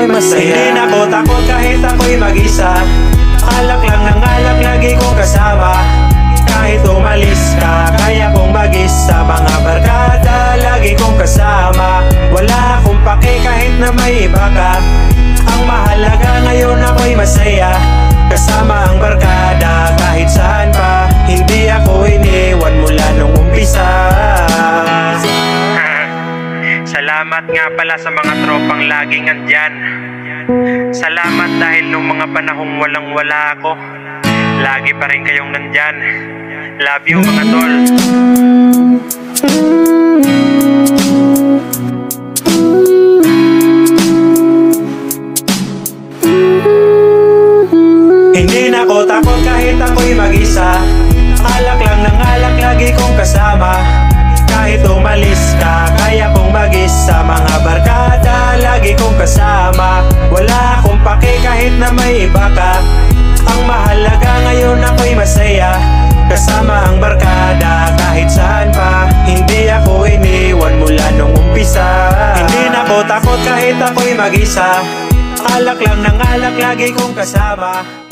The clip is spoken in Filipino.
ako'y masaya. Hindi na ako takot kahit ako'y mag-isa. Alak lang ng alak, lagi kong kasama. Kahit umalis ka, kaya kong magis. Sa mga barkada, lagi kong kasama. Wala akong pake kahit na may iba ka. Ang mahalaga ngayon ako'y masaya. Kasama ang barkada kahit saan pa. Hindi ako iniwan mula nung umpisa. Salamat nga pala sa mga tropang laging andyan. Salamat dahil nung mga panahong walang-wala ako, lagi pa rin kayong nandyan. Love you mga tol. Hindi na ako takot kahit ako'y mag-isa. Alak lang ng alak, lagi kong kasama. Kahit umalis ka, kaya kong magis. Sa mga barkada, lagi kong kasama. Wala akong pake kahit na may iba ka. Ang mahalaga ngayon ako'y masaya. Kasama ang barkada kahit saan pa. Hindi ako iniwan mula nung umpisa. Hindi na ako takot kahit ako'y mag-isa. Alak lang ng alak, lagi kong kasama.